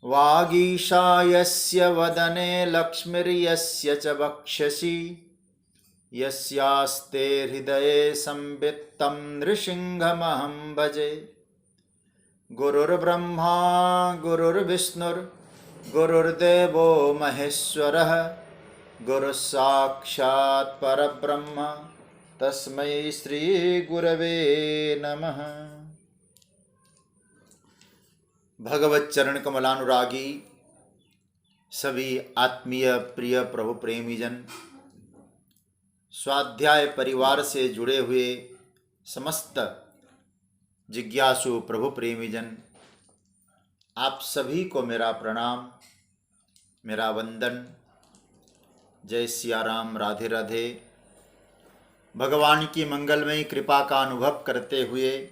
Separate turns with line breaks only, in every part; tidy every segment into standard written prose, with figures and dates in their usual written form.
वागीशायस्य वदने लक्ष्मीर्यस्य च वक्षसि यस्यास्ते हृदये संवित्तं नृसिंहमहं भजे। गुरुर्ब्रह्मा गुरुर्विष्णुर्गुरुर्देवो महेश्वरः गुरुस्साक्षात् परब्रह्म तस्मै श्री गुरवे नमः। भगवत चरण कमलानुरागी सभी आत्मीय प्रिय प्रभु प्रेमीजन, स्वाध्याय परिवार से जुड़े हुए समस्त जिज्ञासु प्रभु प्रेमीजन, आप सभी को मेरा प्रणाम, मेरा वंदन। जय सिया राम, राधे राधे। भगवान की मंगलमयी कृपा का अनुभव करते हुए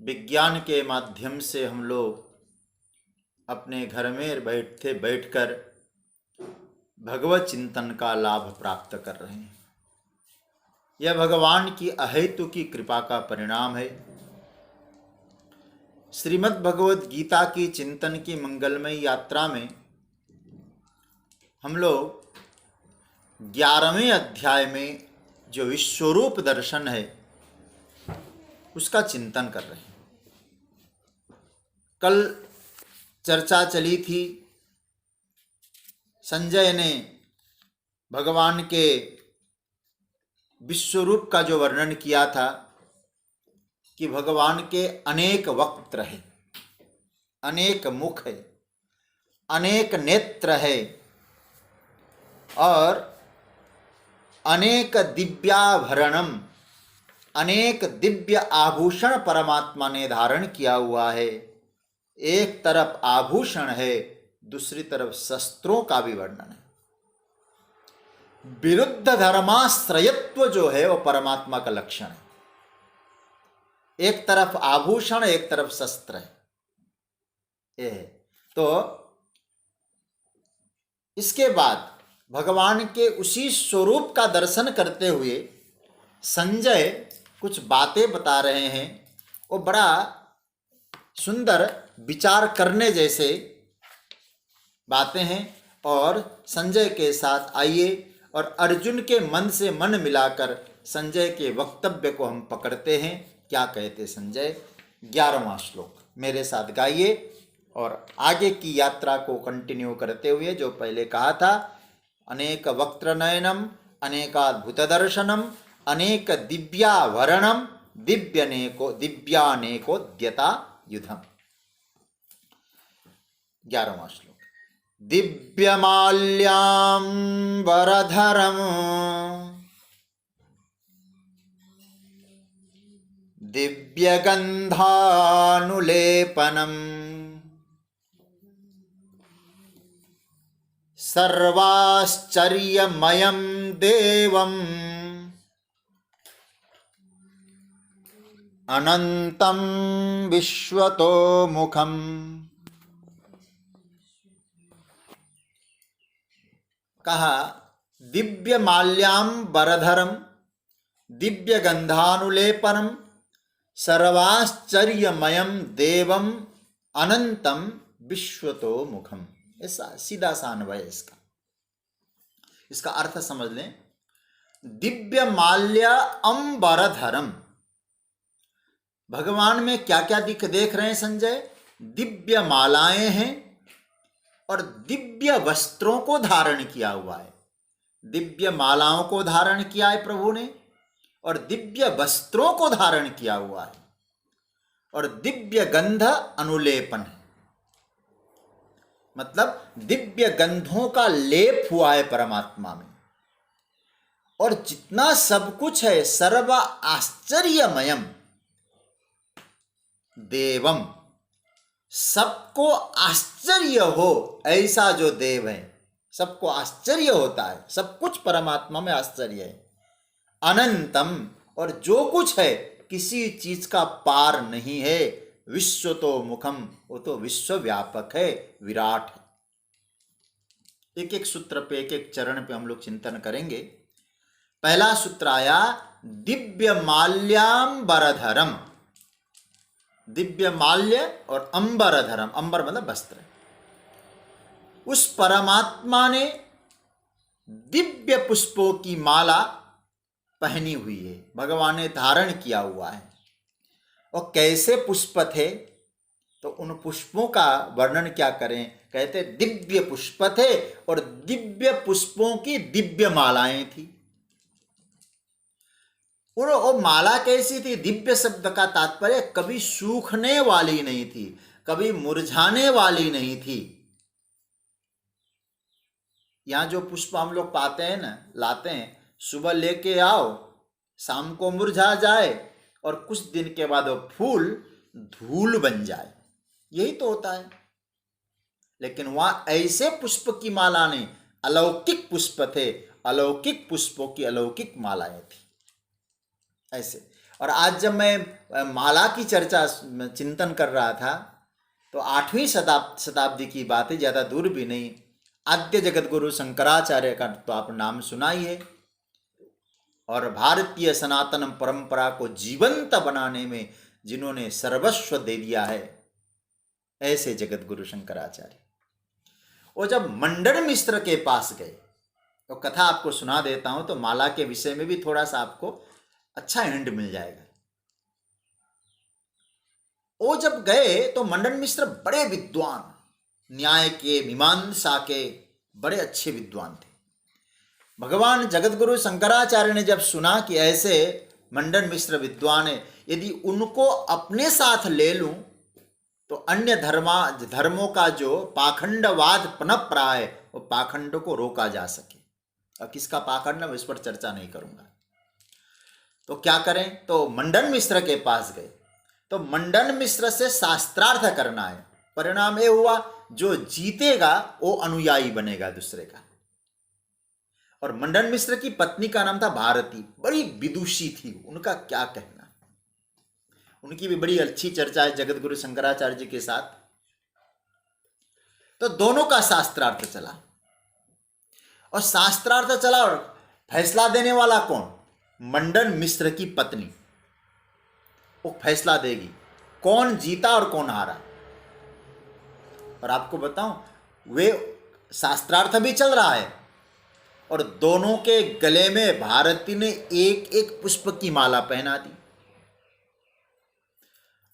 विज्ञान के माध्यम से हम लोग अपने घर में बैठकर भगवत चिंतन का लाभ प्राप्त कर रहे हैं। यह भगवान की अहेतु की कृपा का परिणाम है। श्रीमद् भगवद गीता की चिंतन की मंगलमयी यात्रा में हम लोग 11वें अध्याय में जो विश्वरूप दर्शन है उसका चिंतन कर रहे हैं। कल चर्चा चली थी, संजय ने भगवान के विश्वरूप का जो वर्णन किया था कि भगवान के अनेक वक्त्र है, अनेक मुख है, अनेक नेत्र है और अनेक दिव्याभरणम, अनेक दिव्य आभूषण परमात्मा ने धारण किया हुआ है। एक तरफ आभूषण है, दूसरी तरफ शस्त्रों का भी वर्णन है। विरुद्ध धर्माश्रयत्व जो है वो परमात्मा का लक्षण है। एक तरफ आभूषण, एक तरफ शस्त्र है। ये तो इसके बाद भगवान के उसी स्वरूप का दर्शन करते हुए संजय कुछ बातें बता रहे हैं। वो बड़ा सुंदर विचार करने जैसे बातें हैं और संजय के साथ आइए और अर्जुन के मन से मन मिलाकर संजय के वक्तव्य को हम पकड़ते हैं। क्या कहते संजय? 11वां श्लोक मेरे साथ गाइए और आगे की यात्रा को कंटिन्यू करते हुए जो पहले कहा था, अनेक वक्त्र नयनम अनेकाद्भुत दर्शनम अनेक दिव्याभरणम दिव्यानेकोद्यता युधम। 11वां श्लोक। दिव्यमाल्याम्बरधरम् दिव्यगन्धानुलेपनम् सर्वाश्चर्यमयं देवम् अनंतं विश्वतोमुखम्। कहा दिव्य माल्याम्बरधरम दिव्य गंधानुलेपनम सर्वाश्चर्यमयम देवम अनंतम विश्वतोमुखम। ऐसा सीधा सा अन्वय इसका अर्थ समझ लें। दिव्य माल्य अंबरधरम, भगवान में क्या क्या देख रहे हैं संजय? दिव्य मालाएं हैं और दिव्य वस्त्रों को धारण किया हुआ है। दिव्य मालाओं को धारण किया है प्रभु ने और दिव्य वस्त्रों को धारण किया हुआ है और दिव्य गंध अनुलेपन है, मतलब दिव्य गंधों का लेप हुआ है परमात्मा में। और जितना सब कुछ है सर्व आश्चर्यमयम देवम, सबको आश्चर्य हो ऐसा जो देव है, सबको आश्चर्य होता है, सब कुछ परमात्मा में आश्चर्य है। अनंतम, और जो कुछ है किसी चीज का पार नहीं है। विश्व तो मुखम, वो तो विश्वव्यापक है, विराट है। एक एक सूत्र पे, एक एक चरण पे हम लोग चिंतन करेंगे। पहला सूत्र आया दिव्य माल्याम्बरधरम। दिव्य माल्य और अंबर धरम, अंबर मतलब वस्त्र, उस परमात्मा ने दिव्य पुष्पों की माला पहनी हुई है, भगवान ने धारण किया हुआ है। और कैसे पुष्प थे, तो उन पुष्पों का वर्णन क्या करें, कहते दिव्य पुष्प थे और दिव्य पुष्पों की दिव्य मालाएं थी। और वो माला कैसी थी, दिव्य शब्द का तात्पर्य कभी सूखने वाली नहीं थी, कभी मुरझाने वाली नहीं थी। यहाँ जो पुष्प हम लोग पाते हैं ना, लाते हैं, सुबह लेके आओ, शाम को मुरझा जाए और कुछ दिन के बाद वो फूल धूल बन जाए, यही तो होता है। लेकिन वहां ऐसे पुष्प की माला नहीं, अलौकिक पुष्प थे, अलौकिक पुष्पों की अलौकिक मालाएं थी ऐसे। और आज जब मैं माला की चर्चा चिंतन कर रहा था, तो 8वीं शताब्दी की बात है, ज़्यादा दूर भी नहीं। आद्य जगत गुरु शंकराचार्य का तो आप नाम सुना ही है, और भारतीय सनातन परंपरा को जीवंत बनाने में जिन्होंने सर्वस्व दे दिया है, ऐसे जगत गुरु शंकराचार्य। वो जब मंडन मिश्र के पास गए, तो कथा आपको सुना देता हूं, तो माला के विषय में भी थोड़ा सा आपको अच्छा हिंट मिल जाएगा। वो जब गए तो मंडन मिश्र बड़े विद्वान, न्याय के, मीमांसा के बड़े अच्छे विद्वान थे। भगवान जगतगुरु शंकराचार्य ने जब सुना कि ऐसे मंडन मिश्र विद्वान है, यदि उनको अपने साथ ले लूं तो अन्य धर्मों का जो पाखंडवाद पनप रहा है, वो पाखंड को रोका जा सके। और किसका पाखंड है, इस पर चर्चा नहीं करूंगा। तो क्या करें, तो मंडन मिश्र के पास गए। तो मंडन मिश्र से शास्त्रार्थ करना है। परिणाम ये हुआ, जो जीतेगा वो अनुयायी बनेगा दूसरे का। और मंडन मिश्र की पत्नी का नाम था भारती, बड़ी विदुषी थी, उनका क्या कहना। उनकी भी बड़ी अच्छी चर्चा है जगत गुरु शंकराचार्य जी के साथ। तो दोनों का शास्त्रार्थ चला, और शास्त्रार्थ चला, और फैसला देने वाला कौन, मंडन मिश्र की पत्नी। वो फैसला देगी कौन जीता और कौन हारा। और आपको बताऊं, वे शास्त्रार्थ भी चल रहा है, और दोनों के गले में भारती ने एक एक पुष्प की माला पहना दी।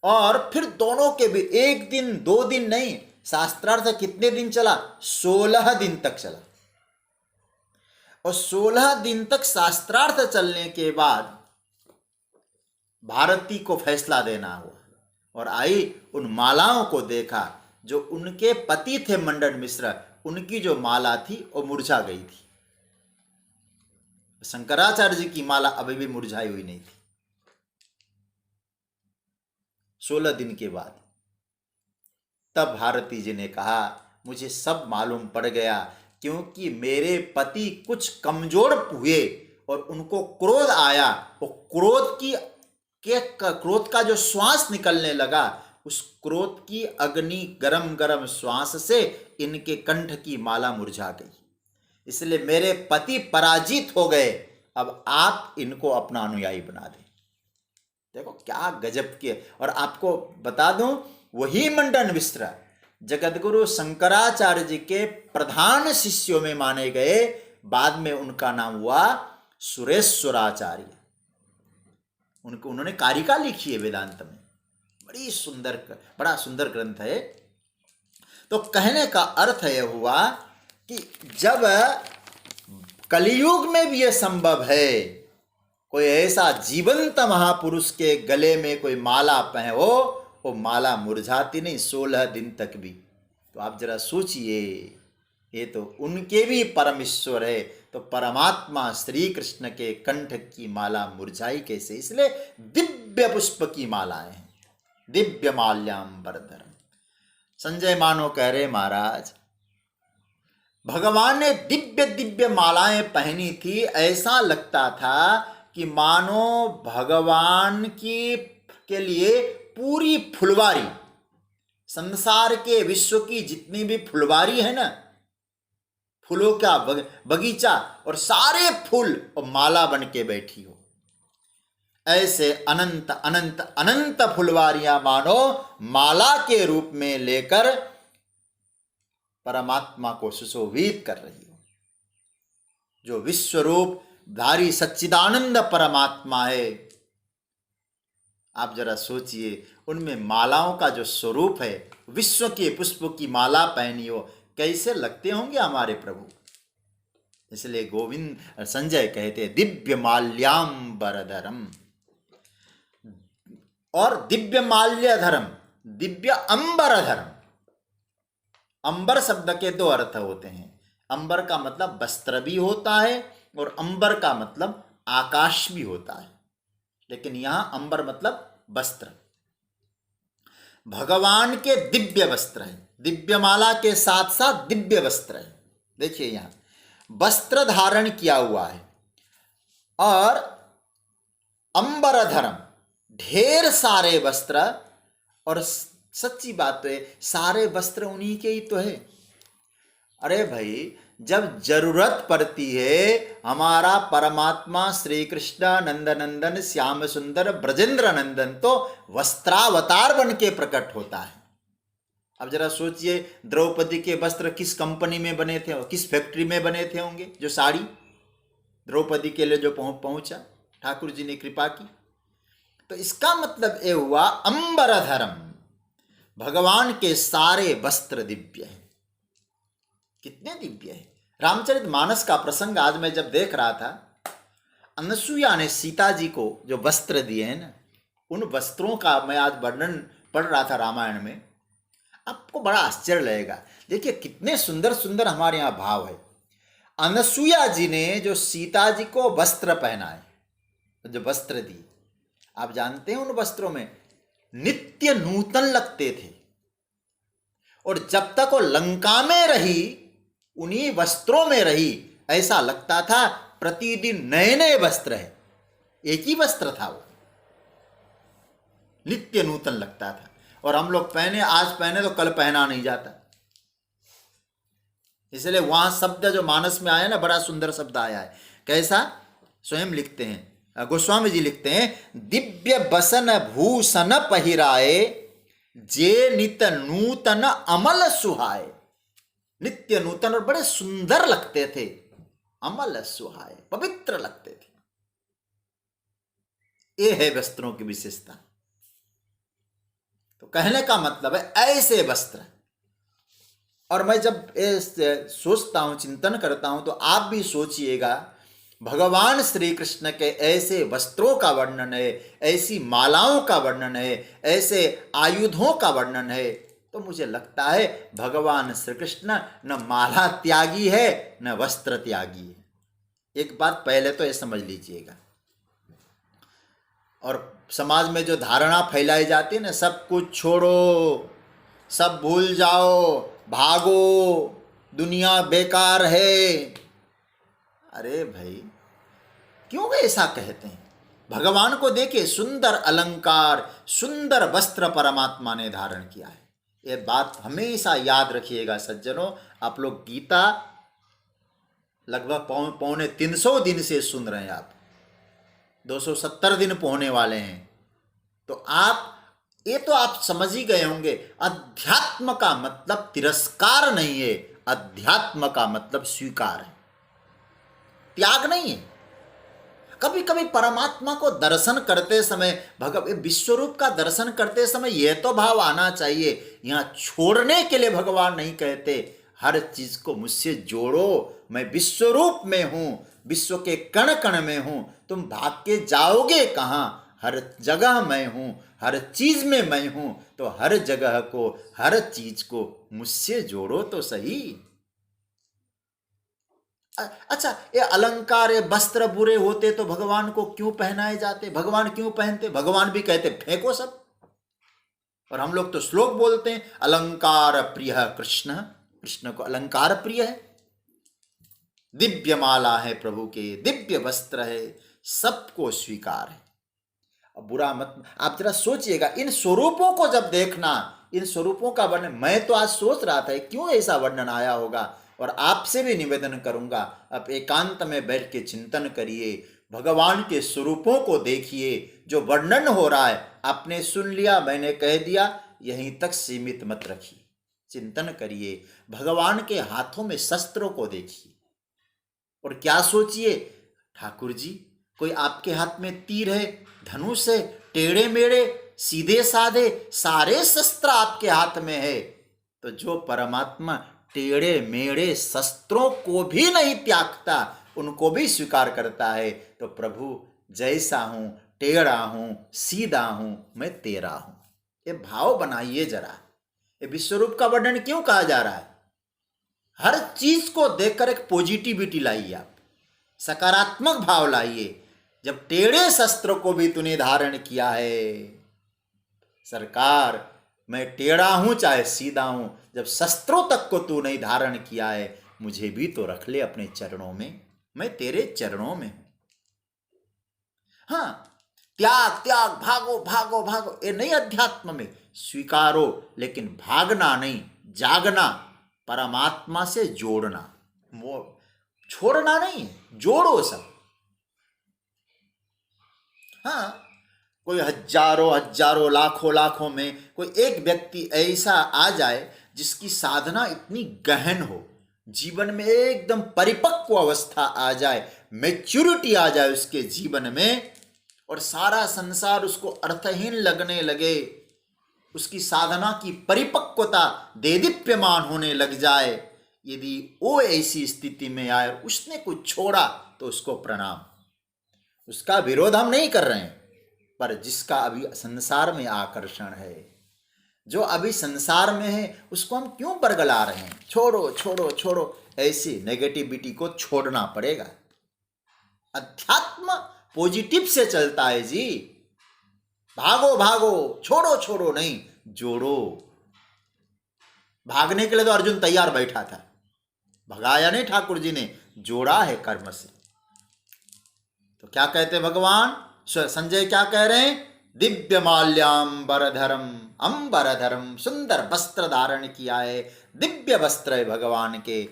और फिर दोनों के भी 1 दिन 2 दिन नहीं, शास्त्रार्थ कितने दिन चला, 16 दिन तक चला। और 16 दिन तक शास्त्रार्थ चलने के बाद भारती को फैसला देना हुआ, और आई, उन मालाओं को देखा, जो उनके पति थे मंडन मिश्र, उनकी जो माला थी वो मुरझा गई थी। शंकराचार्य जी की माला अभी भी मुरझाई हुई नहीं थी। 16 दिन के बाद तब भारती जी ने कहा, मुझे सब मालूम पड़ गया, क्योंकि मेरे पति कुछ कमजोर हुए और उनको क्रोध आया। वो क्रोध का जो श्वास निकलने लगा, उस क्रोध की अग्नि गरम गरम श्वास से इनके कंठ की माला मुरझा गई। इसलिए मेरे पति पराजित हो गए, अब आप इनको अपना अनुयायी बना दें। देखो क्या गजब के। और आपको बता दूं, वही मंडन मिश्र जगतगुरु शंकराचार्य जी के प्रधान शिष्यों में माने गए। बाद में उनका नाम हुआ सुरेश्वराचार्य। उन्होंने कारिका लिखी है वेदांत में, बड़ा सुंदर ग्रंथ है। तो कहने का अर्थ यह हुआ कि जब कलयुग में भी यह संभव है, कोई ऐसा जीवंत महापुरुष के गले में कोई माला पहनो, वो माला मुरझाती नहीं 16 दिन तक भी। तो आप जरा सोचिए, ये तो उनके भी परमेश्वर है, तो परमात्मा श्री कृष्ण के कंठ की माला मुरझाई कैसे। इसलिए दिव्य पुष्प की मालाएं हैं, दिव्य माल्याम्बरधरम। संजय मानो कह रहे, महाराज भगवान ने दिव्य दिव्य मालाएं पहनी थी, ऐसा लगता था कि मानो भगवान के लिए पूरी फुलवारी, संसार के विश्व की जितनी भी फुलवारी है ना, फूलों का बगीचा, और सारे फूल और माला बन के बैठी हो। ऐसे अनंत अनंत अनंत फुलवारियां मानो माला के रूप में लेकर परमात्मा को सुशोभित कर रही हो। जो विश्वरूप धारी सच्चिदानंद परमात्मा है, आप जरा सोचिए, उनमें मालाओं का जो स्वरूप है, विश्व के पुष्पों की माला पहनी हो, कैसे लगते होंगे हमारे प्रभु। इसलिए गोविंद संजय कहते दिव्य माल्याम्बरधरम, और दिव्य माल्यधरम, दिव्य अंबरधरम। अंबर शब्द के दो अर्थ होते हैं। अंबर का मतलब वस्त्र भी होता है और अंबर का मतलब आकाश भी होता है, लेकिन यहां अंबर मतलब वस्त्र। भगवान के दिव्य वस्त्र है, दिव्य माला के साथ साथ दिव्य वस्त्र है। देखिए यहां वस्त्र धारण किया हुआ है और अंबरधरम, ढेर सारे वस्त्र। और सच्ची बात तो है, सारे वस्त्र उन्हीं के ही तो है। अरे भाई, जब जरूरत पड़ती है, हमारा परमात्मा श्री कृष्ण नंदनंदन श्याम सुंदर ब्रजेंद्र नंदन तो वस्त्रावतार बन के प्रकट होता है। अब जरा सोचिए, द्रौपदी के वस्त्र किस कंपनी में बने थे और किस फैक्ट्री में बने थे होंगे। जो साड़ी द्रौपदी के लिए जो पहुंचा, ठाकुर जी ने कृपा की। तो इसका मतलब ये हुआ अंबरधरम, भगवान के सारे वस्त्र दिव्य हैं। कितने दिव्य है। रामचरितमानस का प्रसंग आज मैं जब देख रहा था, अनसुईया ने सीता जी को जो वस्त्र दिए हैं ना, उन वस्त्रों का मैं आज वर्णन पढ़ रहा था रामायण में। आपको बड़ा आश्चर्य लगेगा। देखिए कितने सुंदर सुंदर हमारे यहाँ भाव है। अनसुईया जी ने जो सीता जी को वस्त्र पहनाए, जो वस्त्र दिए, आप जानते हैं उन वस्त्रों में नित्य नूतन लगते थे। और जब तक वो लंका में रही, उन्हीं वस्त्रों में रही, ऐसा लगता था प्रतिदिन नए नए वस्त्र है। एक ही वस्त्र था, वो नित्य नूतन लगता था। और हम लोग पहने, आज पहने तो कल पहना नहीं जाता। इसलिए वहां शब्द जो मानस में आया ना, बड़ा सुंदर शब्द आया है। कैसा? स्वयं लिखते हैं, गोस्वामी जी लिखते हैं, दिव्य बसन भूषण पहिराए, जे नित नूतन अमल सुहाए। नित्य नूतन और बड़े सुंदर लगते थे, अमल सुहाए, पवित्र लगते थे। ये है वस्त्रों की विशेषता। तो कहने का मतलब है ऐसे वस्त्र। और मैं जब सोचता हूं, चिंतन करता हूं, तो आप भी सोचिएगा, भगवान श्री कृष्ण के ऐसे वस्त्रों का वर्णन है, ऐसी मालाओं का वर्णन है, ऐसे आयुधों का वर्णन है, तो मुझे लगता है भगवान श्री कृष्ण न माला त्यागी है न वस्त्र त्यागी है। एक बात पहले तो ये समझ लीजिएगा। और समाज में जो धारणा फैलाई जाती है ना, सब कुछ छोड़ो, सब भूल जाओ, भागो, दुनिया बेकार है। अरे भाई, क्यों ऐसा कहते हैं? भगवान को देखिए, सुंदर अलंकार, सुंदर वस्त्र परमात्मा ने धारण किया है। ये बात हमेशा याद रखिएगा सज्जनों। आप लोग गीता लगभग पौने 300 दिन से सुन रहे हैं, आप 270 दिन पहुंचने वाले हैं। तो आप ये तो आप समझ ही गए होंगे, अध्यात्म का मतलब तिरस्कार नहीं है, अध्यात्म का मतलब स्वीकार है, त्याग नहीं है। कभी कभी परमात्मा को दर्शन करते समय, विश्वरूप का दर्शन करते समय यह तो भाव आना चाहिए, यहाँ छोड़ने के लिए भगवान नहीं कहते, हर चीज को मुझसे जोड़ो, मैं विश्वरूप में हूं, विश्व के कण कण में हूं, तुम भाग के जाओगे कहां? हर जगह मैं हूं, हर चीज में मैं हूं, तो हर जगह को, हर चीज को मुझसे जोड़ो तो सही। अच्छा, ये अलंकार, ये वस्त्र बुरे होते तो भगवान को क्यों पहनाए जाते? भगवान क्यों पहनते? भगवान भी कहते फेंको सब। और हम लोग तो श्लोक बोलते हैं, अलंकार प्रिय कृष्ण, कृष्ण को अलंकार प्रिय है, दिव्य माला है प्रभु के, दिव्य वस्त्र है, सबको स्वीकार है। अब बुरा मत, आप जरा सोचिएगा, इन स्वरूपों को जब देखना, इन स्वरूपों का वर्णन, मैं तो आज सोच रहा था क्यों ऐसा वर्णन आया होगा। और आपसे भी निवेदन करूंगा, आप एकांत में बैठ के चिंतन करिए, भगवान के स्वरूपों को देखिए। जो वर्णन हो रहा है आपने सुन लिया, मैंने कह दिया, यहीं तक सीमित मत रखिए, चिंतन करिए। भगवान के हाथों में शस्त्रों को देखिए और क्या सोचिए, ठाकुर जी कोई आपके हाथ में तीर है, धनुष है, टेढ़े मेढ़े सीधे साधे सारे शस्त्र आपके हाथ में है, तो जो परमात्मा टेढ़े मेढ़े शस्त्रों को भी नहीं त्यागता, उनको भी स्वीकार करता है, तो प्रभु जैसा हूं, टेढ़ा हूं, सीधा हूं, मैं तेरा हूं। ये भाव बनाइए जरा। ये विश्वरूप का वर्णन क्यों कहा जा रहा है? हर चीज को देखकर एक पॉजिटिविटी लाइए, आप सकारात्मक भाव लाइए। जब टेढ़े शस्त्र को भी तूने धारण किया है, सरकार मैं टेढ़ा हूं चाहे सीधा हूं, जब शस्त्रों तक को तू नहीं धारण किया है, मुझे भी तो रख ले अपने चरणों में, मैं तेरे चरणों में हूं। हाँ, त्याग त्याग, भागो भागो भागो, ये नहीं अध्यात्म में, स्वीकारो, लेकिन भागना नहीं, जागना, परमात्मा से जोड़ना, वो छोड़ना नहीं, जोड़ो सब। हाँ, कोई हजारों हजारों लाखों लाखों में कोई एक व्यक्ति ऐसा आ जाए जिसकी साधना इतनी गहन हो, जीवन में एकदम परिपक्व अवस्था आ जाए, मैच्योरिटी आ जाए उसके जीवन में, और सारा संसार उसको अर्थहीन लगने लगे, उसकी साधना की परिपक्वता देदीप्यमान होने लग जाए, यदि वो ऐसी स्थिति में आए और उसने कुछ छोड़ा तो उसको प्रणाम। उसका विरोध हम नहीं कर रहे हैं, पर जिसका अभी संसार में आकर्षण है, जो अभी संसार में है, उसको हम क्यों बरगला रहे हैं? छोड़ो छोड़ो छोड़ो, ऐसी नेगेटिविटी को छोड़ना पड़ेगा। अध्यात्म पॉजिटिव से चलता है जी। भागो भागो, छोड़ो छोड़ो नहीं, जोड़ो। भागने के लिए तो अर्जुन तैयार बैठा था, भगाया नहीं ठाकुर जी ने, जोड़ा है कर्म से। तो क्या कहते भगवान? संजय क्या कह रहे हैं? दिव्य माल्याम्बरधरम, अंबरधरम, सुंदर वस्त्र धारण किया है, दिव्य वस्त्र है भगवान के,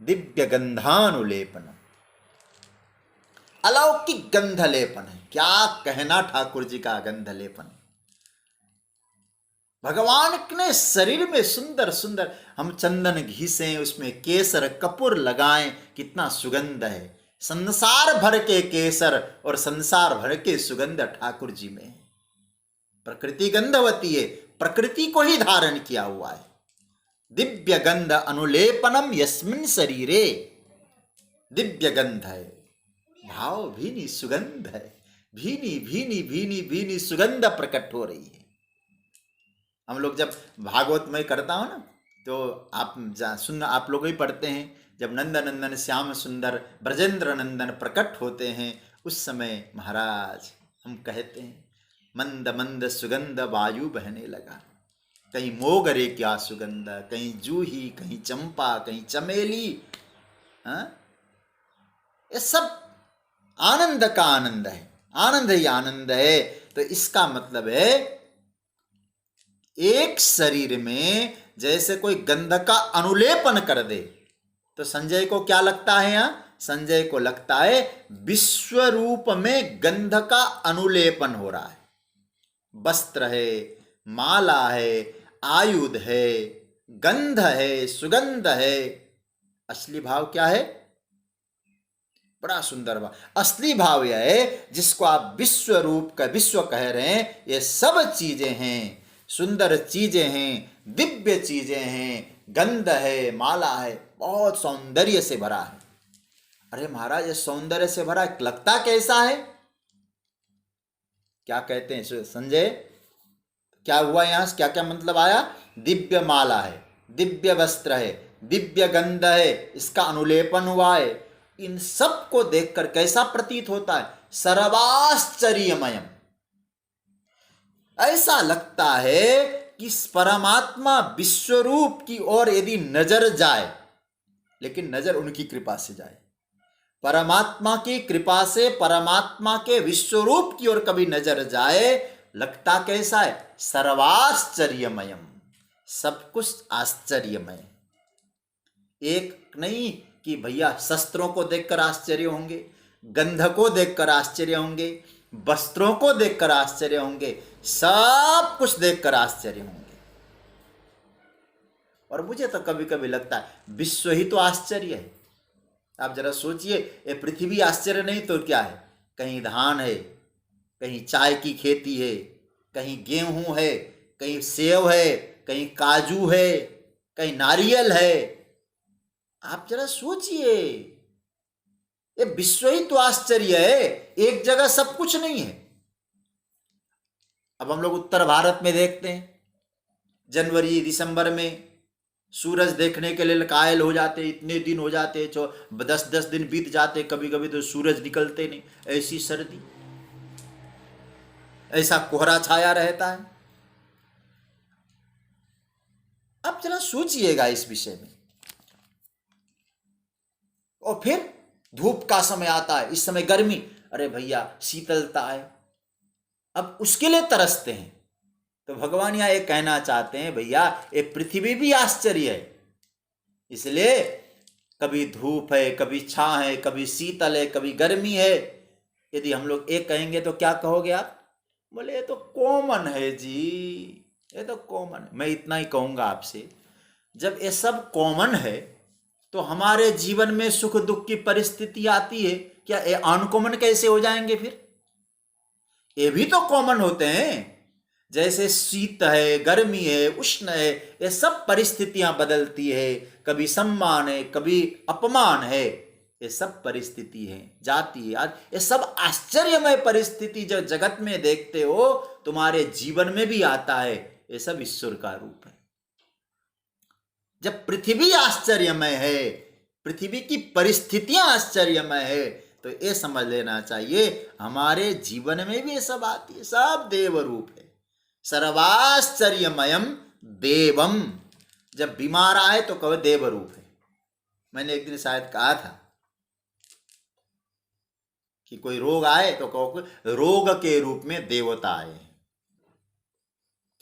दिव्य गंधानुलेपन, अलौकिक गंध लेपन है। क्या कहना ठाकुर जी का गंध लेपन। भगवान ने शरीर में सुंदर सुंदर, हम चंदन घिसें, उसमें केसर कपूर लगाएं, कितना सुगंध है। संसार भर के केसर और संसार भर के सुगंध ठाकुर जी में है। प्रकृति गंधवती है, प्रकृति को ही धारण किया हुआ है। दिव्य गंध अनुलेपनम यस्मिन शरीरे, दिव्य गंध है, भाव भीनी सुगंध है, भीनी भीनी भीनी भीनी सुगंध प्रकट हो रही है। हम लोग जब भागवत में करता हूँ ना, तो आप सुनना, आप लोग ही पढ़ते हैं, जब नंद नंदन श्याम सुंदर ब्रजेंद्र नंदन प्रकट होते हैं, उस समय महाराज हम कहते हैं, मंद मंद सुगंध वायु बहने लगा, कहीं मोगरे क्या सुगंध, कहीं जूही, कहीं चंपा, कहीं चमेली। हाँ, ये सब आनंद का आनंद है, आनंद ही आनंद है। तो इसका मतलब है एक शरीर में जैसे कोई गंध का अनुलेपन कर दे, तो संजय को क्या लगता है? यहां संजय को लगता है विश्व रूप में गंध का अनुलेपन हो रहा है। वस्त्र है, माला है, आयुध है, गंध है, सुगंध है। असली भाव क्या है? बड़ा सुंदर भाव। असली भाव यह है जिसको आप विश्व रूप का विश्व कह रहे हैं, ये सब चीजें हैं, सुंदर चीजें हैं, दिव्य चीजें हैं, गंध है, माला है, बहुत सौंदर्य से भरा है। अरे महाराज, ये सौंदर्य से भरा लगता कैसा है? क्या कहते हैं संजय, क्या हुआ? यहां से क्या क्या मतलब आया? दिव्य माला है, दिव्य वस्त्र है, दिव्य गंध है, इसका अनुलेपन हुआ है। इन सब को देखकर कैसा प्रतीत होता है? सर्वाश्चर्यमयम। ऐसा लगता है कि परमात्मा विश्वरूप की ओर यदि नजर जाए, लेकिन नजर उनकी कृपा से जाए, परमात्मा की कृपा से परमात्मा के विश्वरूप की ओर कभी नजर जाए, लगता कैसा है? सर्वाश्चर्यमयम, सब कुछ आश्चर्यमय। एक नहीं कि भैया शस्त्रों को देखकर आश्चर्य होंगे, गंध को देखकर आश्चर्य होंगे, वस्त्रों को देखकर आश्चर्य होंगे, सब कुछ देखकर आश्चर्य होंगे। और मुझे तो कभी कभी लगता है विश्व ही तो आश्चर्य है। आप जरा सोचिए, ये पृथ्वी आश्चर्य नहीं तो क्या है? कहीं धान है, कहीं चाय की खेती है, कहीं गेहूं है, कहीं सेब है, कहीं काजू है, कहीं नारियल है। आप जरा सोचिए, ये विश्व ही तो आश्चर्य है, एक जगह सब कुछ नहीं है। अब हम लोग उत्तर भारत में देखते हैं, जनवरी दिसंबर में सूरज देखने के लिए कायल हो जाते, इतने दिन हो जाते, 10-10 दिन बीत जाते, कभी कभी तो सूरज निकलते नहीं, ऐसी सर्दी, ऐसा कोहरा छाया रहता है। अब जरा सोचिएगा इस विषय में। और फिर धूप का समय आता है, इस समय गर्मी, अरे भैया शीतलता है, अब उसके लिए तरसते हैं। तो भगवान यहाँ ये कहना चाहते हैं, भैया ये पृथ्वी भी आश्चर्य है, इसलिए कभी धूप है, कभी छां है, कभी शीतल है, कभी गर्मी है। यदि हम लोग एक कहेंगे तो क्या कहोगे आप? बोले ये तो कॉमन है जी, ये तो कॉमन है। मैं इतना ही कहूँगा आपसे, जब ये सब कॉमन है तो हमारे जीवन में सुख दुख की परिस्थिति आती है, क्या ये अनकॉमन कैसे हो जाएंगे? फिर ये भी तो कॉमन होते हैं। जैसे शीत है, गर्मी है, उष्ण है, ये सब परिस्थितियां बदलती है, कभी सम्मान है, कभी अपमान है, ये सब परिस्थिति है, जाती है। आज ये सब आश्चर्यमय परिस्थिति जो जगत में देखते हो, तुम्हारे जीवन में भी आता है, ये सब ईश्वर का रूप है। जब पृथ्वी आश्चर्यमय है, पृथ्वी की परिस्थितियां आश्चर्यमय है, तो ये समझ लेना चाहिए हमारे जीवन में भी ये सब आती है, सब देव रूप है। सर्वाश्चर्यमयम देवम, जब बीमार आए तो कहो देव रूप है। मैंने एक दिन शायद कहा था कि कोई रोग आए तो कहो रोग के रूप में देवता आए।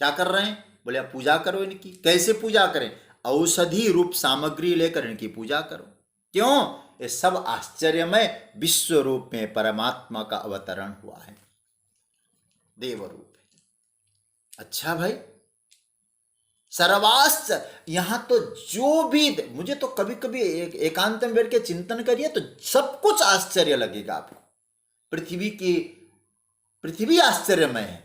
क्या कर रहे हैं? बोले आप पूजा करो इनकी। कैसे पूजा करें? औषधि रूप सामग्री लेकर इनकी पूजा करो। क्यों? ये सब आश्चर्यमय विश्व रूप में परमात्मा का अवतरण हुआ है, देव रूप है। अच्छा भाई, सर्वाश्चर्य, यहां तो जो भी, मुझे तो कभी कभी एकांत में बैठ के चिंतन करिए तो सब कुछ आश्चर्य लगेगा आपको। पृथ्वी आश्चर्यमय है।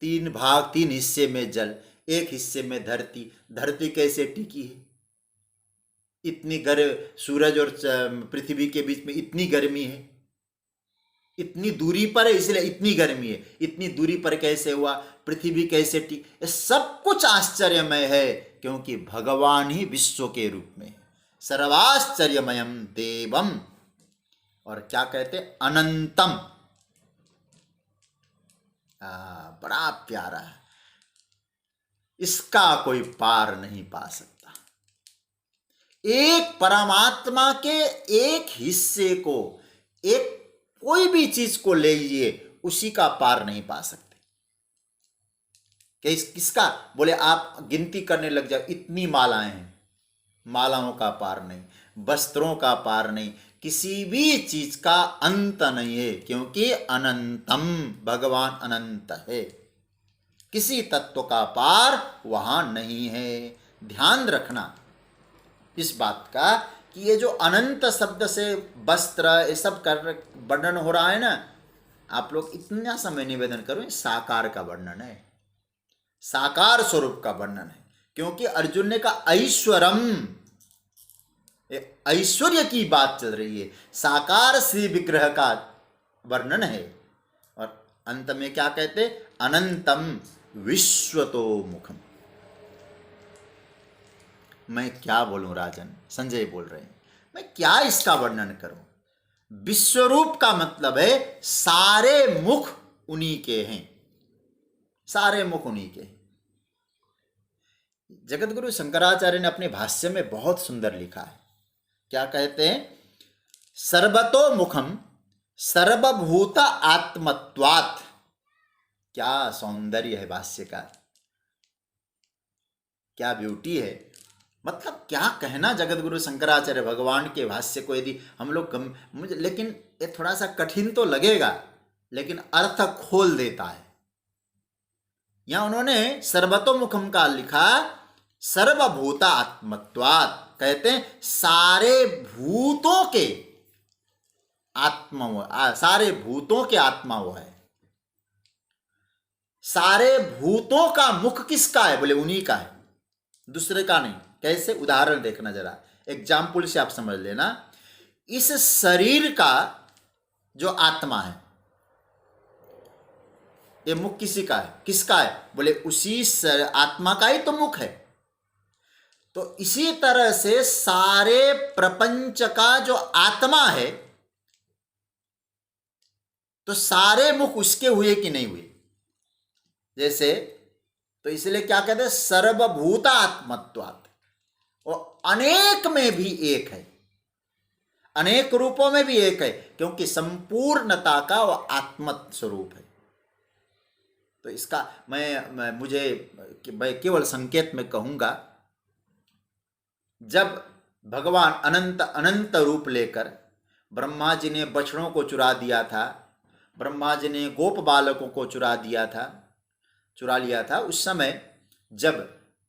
3 भाग, 3 हिस्से में जल, 1 हिस्से में धरती। धरती कैसे टिकी है? इतनी सूरज और पृथ्वी के बीच में इतनी गर्मी है, इतनी दूरी पर है इसलिए इतनी गर्मी है। इतनी दूरी पर कैसे हुआ? पृथ्वी कैसे टिकी? ये सब कुछ आश्चर्यमय है, क्योंकि भगवान ही विश्व के रूप में है। सर्वाश्चर्यमयम देवम, और क्या कहते? अनंतम। बड़ा प्यारा है, इसका कोई पार नहीं पा सकता। एक परमात्मा के एक हिस्से को, एक कोई भी चीज को ले लीजिए, उसी का पार नहीं पा सकते। किसका? बोले आप गिनती करने लग जाओ, इतनी मालाएं हैं, मालाओं का पार नहीं, वस्त्रों का पार नहीं, किसी भी चीज का अंत नहीं है, क्योंकि अनंतम, भगवान अनंत है। किसी तत्व का पार वहां नहीं है। ध्यान रखना इस बात का कि ये जो अनंत शब्द से वस्त्र ये सब कर वर्णन हो रहा है ना, आप लोग इतना समय निवेदन करो, साकार का वर्णन है, साकार स्वरूप का वर्णन है। क्योंकि अर्जुन ने कहा ऐश्वरम, ऐश्वर्य की बात चल रही है, साकार श्री विग्रह का वर्णन है। और अंत में क्या कहते? अनंतम विश्वतो मुखम। मैं क्या बोलूं राजन, संजय बोल रहे हैं, मैं क्या इसका वर्णन करूं? विश्वरूप का मतलब है सारे मुख उन्हीं के हैं, सारे मुख उन्हीं के हैं। जगतगुरु शंकराचार्य ने अपने भाष्य में बहुत सुंदर लिखा है। क्या कहते हैं? सर्वतो मुखम सर्वभूत आत्मत्वात्। क्या सौंदर्य है भाष्य का, क्या ब्यूटी है। मतलब क्या कहना जगतगुरु शंकराचार्य भगवान के भाष्य को यदि हम लोग मुझे, लेकिन ये थोड़ा सा कठिन तो लगेगा, लेकिन अर्थ खोल देता है। यहां उन्होंने सर्वतोमुखम का लिखा सर्वभूता आत्मत्वात्, कहते हैं सारे भूतों के आत्मा वो, सारे भूतों के आत्मा वो है। सारे भूतों का मुख किसका है? बोले उन्हीं का है, दूसरे का नहीं। कैसे? उदाहरण देखना जरा, एग्जाम्पल से आप समझ लेना। इस शरीर का जो आत्मा है, ये मुख किसी का है? किसका है? बोले उसी आत्मा का ही तो मुख है। तो इसी तरह से सारे प्रपंच का जो आत्मा है, तो सारे मुख उसके हुए कि नहीं हुए? जैसे, तो इसलिए क्या कहते हैं? सर्वभूता आत्मत्वात्, और अनेक में भी एक है, अनेक रूपों में भी एक है, क्योंकि संपूर्णता का वह आत्मत स्वरूप है। तो इसका मैं केवल संकेत में कहूंगा, जब भगवान अनंत अनंत रूप लेकर ब्रह्मा जी ने बछड़ों को चुरा दिया था, ब्रह्मा जी ने गोप बालकों को चुरा लिया था, उस समय जब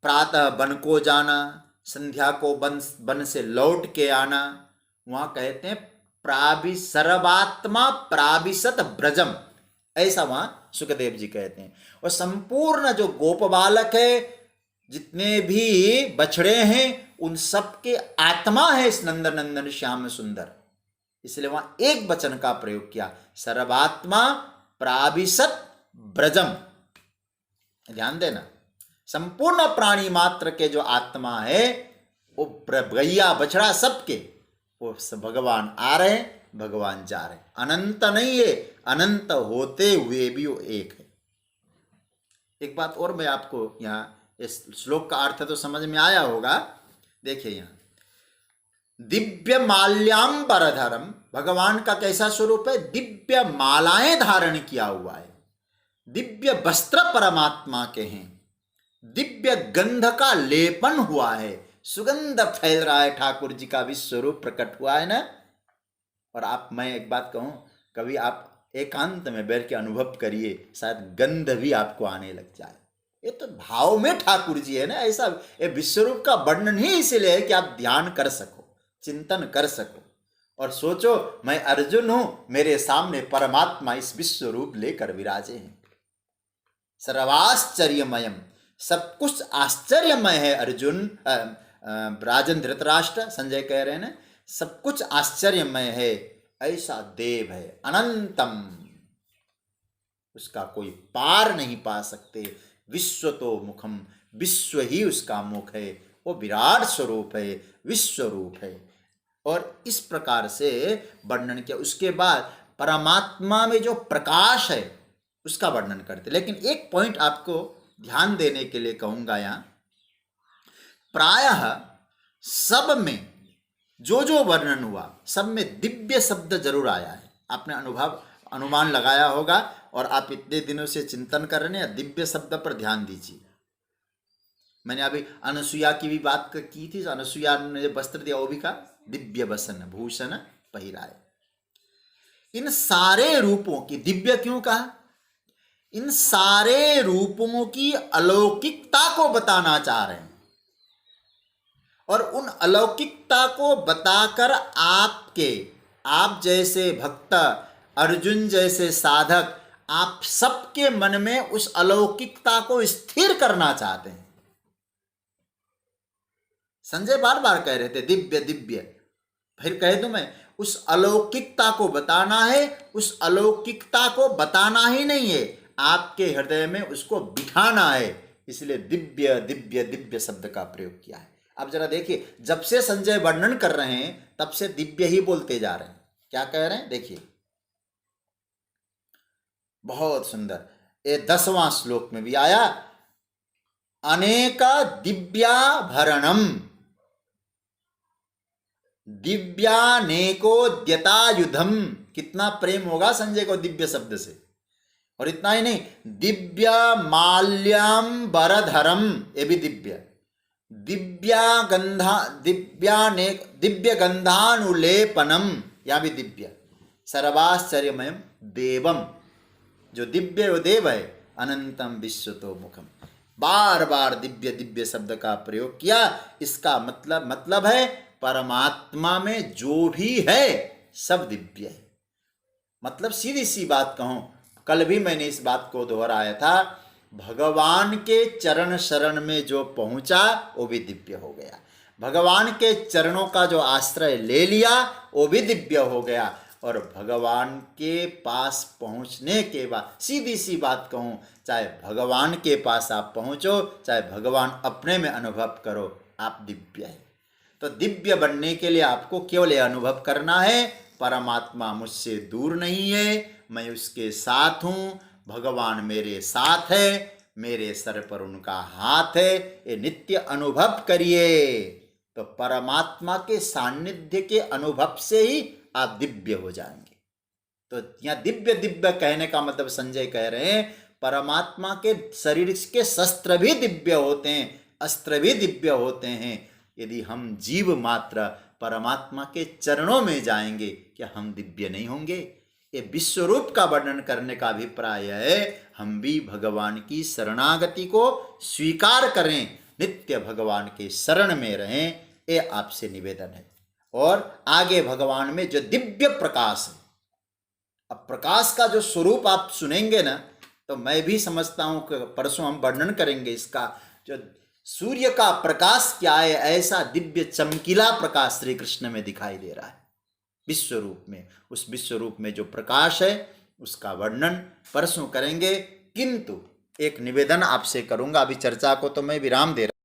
प्रातः वन को जाना, संध्या को वन से लौट के आना, वहां कहते हैं सर्वात्मा प्राविशत ब्रजम, ऐसा वहां सुखदेव जी कहते हैं। और संपूर्ण जो गोप बालक है, जितने भी बछड़े हैं, उन सब के आत्मा है इस नंदन श्याम सुंदर। इसलिए वहां एक वचन का प्रयोग किया, सर्वात्मा प्राविशत ब्रजम। ध्यान देना, संपूर्ण प्राणी मात्र के जो आत्मा है, वो गैया बछड़ा सबके, वो भगवान आ रहे, भगवान जा रहे, अनंत नहीं है, अनंत होते हुए भी वो एक है। एक बात और मैं आपको यहाँ, इस श्लोक का अर्थ तो समझ में आया होगा। देखिए यहाँ, दिव्य माल्याम्बरधरम, भगवान का कैसा स्वरूप है? दिव्य मालाएं धारण किया हुआ है, दिव्य वस्त्र परमात्मा के हैं, दिव्य गंध का लेपन हुआ है, सुगंध फैल रहा है, ठाकुर जी का भी स्वरूप प्रकट हुआ है ना। और आप, मैं एक बात कहूं, कभी आप एकांत में बैठ के अनुभव करिए, शायद गंध भी आपको आने लग जाए। ये तो भाव में ठाकुर जी है ना, ऐसा ये विश्वरूप का वर्णन ही इसलिए है कि आप ध्यान कर सको, चिंतन कर सको और सोचो, मैं अर्जुन हूं, मेरे सामने परमात्मा इस विश्वरूप लेकर विराजे हैं। सर्वाश्चर्यमयम, सब कुछ आश्चर्यमय है अर्जुन। राजन धृतराष्ट्र, संजय कह रहे हैं ना, सब कुछ आश्चर्यमय है, ऐसा देव है अनंतम, उसका कोई पार नहीं पा सकते। विश्व तो मुखम, विश्व ही उसका मुख है, वो विराट स्वरूप है, विश्वरूप है। और इस प्रकार से वर्णन किया। उसके बाद परमात्मा में जो प्रकाश है उसका वर्णन करते। लेकिन एक पॉइंट आपको ध्यान देने के लिए कहूंगा, यहां प्रायः सब में जो जो वर्णन हुआ, सब में दिव्य शब्द जरूर आया है। आपने अनुमान लगाया होगा, और आप इतने दिनों से चिंतन कर रहे हैं, दिव्य शब्द पर ध्यान दीजिए। मैंने अभी अनुसुईया की भी बात की थी, अनुसुईया ने जो वस्त्र दिया वो भी कहा दिव्य वसन भूषण पहिराए। इन सारे रूपों की, दिव्य क्यों कहा? इन सारे रूपों की अलौकिकता को बताना चाह रहे हैं, और उन अलौकिकता को बताकर आप जैसे भक्त, अर्जुन जैसे साधक, आप सबके मन में उस अलौकिकता को स्थिर करना चाहते हैं। संजय बार बार कह रहे थे दिव्य दिव्य, फिर कह दूं मैं, उस अलौकिकता को बताना है। उस अलौकिकता को बताना ही नहीं है, आपके हृदय में उसको बिठाना है, इसलिए दिव्य दिव्य दिव्य शब्द का प्रयोग किया है। अब जरा देखिए, जब से संजय वर्णन कर रहे हैं तब से दिव्य ही बोलते जा रहे हैं। क्या कह रहे हैं देखिए, बहुत सुंदर। ये 10वां श्लोक में भी आया, अनेका दिव्याभरणम, दिव्यानेकोद्यतायुधम। कितना प्रेम होगा संजय को दिव्य शब्द से। और इतना ही नहीं, दिव्य माल्याम्बरधरम, ये भी दिव्य। दिव्य गंधानुलेपनम, या भी दिव्य, सर्वाश्चर्यमयम देवम, जो दिव्य वो देव है, अनंतम विश्वतो मुखम। बार बार दिव्य दिव्य शब्द का प्रयोग किया। इसका मतलब है परमात्मा में जो भी है सब दिव्य है। मतलब सीधी सी बात कहूं, कल भी मैंने इस बात को दोहराया था, भगवान के चरण शरण में जो पहुंचा वो भी दिव्य हो गया। भगवान के चरणों का जो आश्रय ले लिया वो भी दिव्य हो गया। और भगवान के पास पहुंचने के बाद, सीधी सी बात कहूं, चाहे भगवान के पास आप पहुंचो, चाहे भगवान अपने में अनुभव करो, आप दिव्य है। तो दिव्य बनने के लिए आपको केवल यह अनुभव करना है, परमात्मा मुझसे दूर नहीं है, मैं उसके साथ हूँ, भगवान मेरे साथ है, मेरे सर पर उनका हाथ है। ये नित्य अनुभव करिए, तो परमात्मा के सान्निध्य के अनुभव से ही आप दिव्य हो जाएंगे। तो यहाँ दिव्य दिव्य कहने का मतलब संजय कह रहे हैं, परमात्मा के शरीर के शस्त्र भी दिव्य होते हैं, अस्त्र भी दिव्य होते हैं। यदि हम जीव मात्र परमात्मा के चरणों में जाएंगे, क्या हम दिव्य नहीं होंगे? ये विश्वरूप का वर्णन करने का अभिप्राय है, हम भी भगवान की शरणागति को स्वीकार करें, नित्य भगवान के शरण में रहें, ये आपसे निवेदन है। और आगे भगवान में जो दिव्य प्रकाश है, अब प्रकाश का जो स्वरूप आप सुनेंगे ना, तो मैं भी समझता हूं कि परसों हम वर्णन करेंगे इसका। जो सूर्य का प्रकाश क्या है, ऐसा दिव्य चमकीला प्रकाश श्री कृष्ण में दिखाई दे रहा है विश्व रूप में। उस विश्व रूप में जो प्रकाश है उसका वर्णन परसों करेंगे। किंतु एक निवेदन आपसे करूंगा, अभी चर्चा को तो मैं विराम दे रहा हूं।